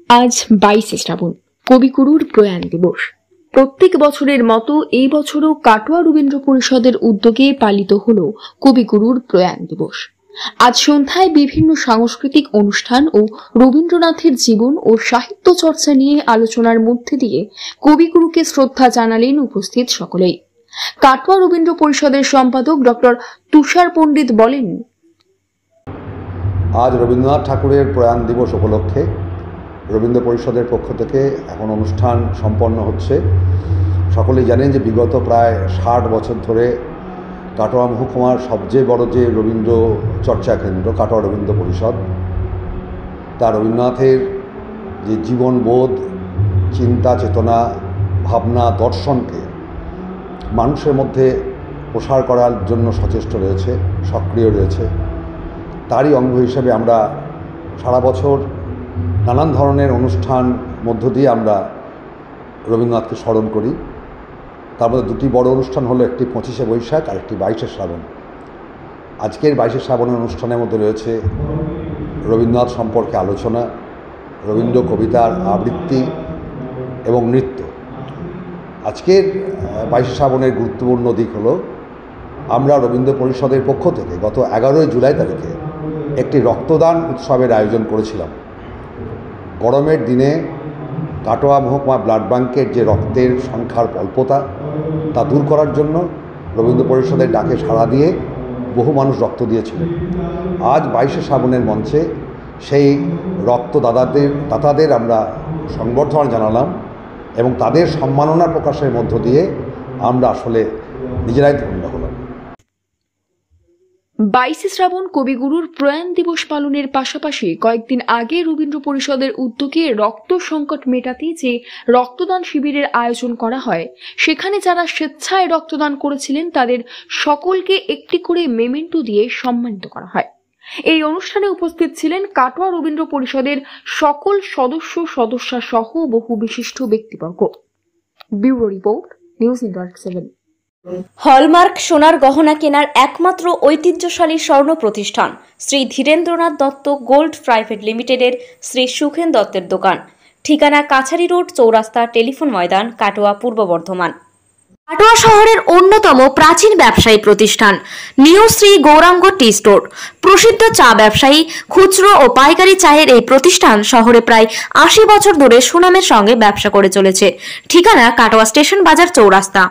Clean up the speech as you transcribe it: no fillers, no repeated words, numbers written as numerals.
আজ 22শে শ্রাবণ, কবিগুরুর প্রয়াণ দিবস। প্রত্যেক বছরের মতো এই বছরও কাটোয়া রবীন্দ্র পরিষদের উদ্যোগে পালিত হল কবিগুরুর প্রয়াণ দিবস। আজ সন্ধ্যায় বিভিন্ন সাংস্কৃতিক অনুষ্ঠান ও রবীন্দ্রনাথের জীবন ও সাহিত্য চর্চা নিয়ে আলোচনার মধ্যে দিয়ে কবিগুরুকে শ্রদ্ধা জানালেন উপস্থিত সকলেই। কাটোয়া রবীন্দ্র পরিষদের সম্পাদক ডক্টর তুষার পণ্ডিত বলেন, আজ রবীন্দ্রনাথ ঠাকুরের প্রয়াণ দিবস উপলক্ষে রবীন্দ্র পরিষদের পক্ষ থেকে এখন অনুষ্ঠান সম্পন্ন হচ্ছে। সকলেই জানেন যে বিগত প্রায় 60 বছর ধরে কাটোয়া মহকুমার সবচেয়ে বড় যে রবীন্দ্র চর্চা কেন্দ্র কাটোয়া রবীন্দ্র পরিষদ, তার রবীন্দ্রনাথের যে জীবনবোধ, চিন্তা চেতনা, ভাবনা, দর্শনকে মানুষের মধ্যে প্রসার করার জন্য সচেষ্ট রয়েছে, সক্রিয় রয়েছে। তারই অঙ্গ হিসেবে আমরা সারা বছর নানান ধরনের অনুষ্ঠান মধ্য দিয়ে আমরা রবীন্দ্রনাথকে স্মরণ করি। তার মধ্যে দুটি বড় অনুষ্ঠান হলো, একটি 25শে বৈশাখ আর একটি 22শে শ্রাবণ। আজকের 22শে শ্রাবণের অনুষ্ঠানের মধ্যে রয়েছে রবীন্দ্রনাথ সম্পর্কে আলোচনা, রবীন্দ্র কবিতার আবৃত্তি এবং নৃত্য। আজকের 22শে শ্রাবণের গুরুত্বপূর্ণ দিক হলো, আমরা রবীন্দ্র পরিষদের পক্ষ থেকে গত 11 জুলাই তারিখে একটি রক্তদান উৎসবের আয়োজন করেছিলাম। গরমের দিনে কাটোয়া মহকুমা ব্লাড ব্যাংকের যে রক্তের সংখ্যার অল্পতা, তা দূর করার জন্য রবীন্দ্র পরিষদের ডাকে সাড়া দিয়ে বহু মানুষ রক্ত দিয়েছিলেন। আজ 22শে শ্রাবণের মঞ্চে সেই দাতাদের আমরা সংবর্ধনা জানালাম এবং তাদের সম্মাননা প্রকাশের মধ্য দিয়ে আমরা আসলে নিজেরাই ধন্য হলাম। 22শে শ্রাবণ কবিগুরুর প্রয়াণ দিবস পালনের পাশাপাশি কয়েকদিন আগে রবীন্দ্র পরিষদের উদ্যোগে রক্ত সংকট মেটাতে যে রক্তদান শিবিরের আয়োজন করা হয়, সেখানে যারা স্বেচ্ছায় রক্তদান করেছিলেন তাদের সকলকে একটি করে মেমেন্টো দিয়ে সম্মানিত করা হয়। এই অনুষ্ঠানে উপস্থিত ছিলেন কাটোয়া রবীন্দ্র পরিষদের সকল সদস্যা সহ বহু বিশিষ্ট ব্যক্তিবর্গ। Bureau report, news network 7। Hallmark সোনার গহনা কেনার একমাত্র ঐতিহ্যশালী স্বর্ণ প্রতিষ্ঠান শ্রী ধীরেন্দ্রনাথ দত্ত গোল্ড প্রাইভেট লিমিটেডের শ্রী সুখেন দত্তের দোকান। ঠিকানা কাছারি রোড, চৌরাস্তা, টেলিফোন ময়দান, কাটোয়া, পূর্ব বর্ধমান। কাটোয়া শহরের অন্যতম প্রাচীন ব্যবসায়ী প্রতিষ্ঠান new Shri Gouranga tea store. প্রসিদ্ধ চা ব্যবসায়ী, খুচরো ও পাইকারি চায়ের এই প্রতিষ্ঠান শহরে প্রায় 80 বছর ধরে সুনামের সঙ্গে ব্যবসা করে চলেছে। ঠিকানা কাটোয়া স্টেশন বাজার, চৌরাস্তা।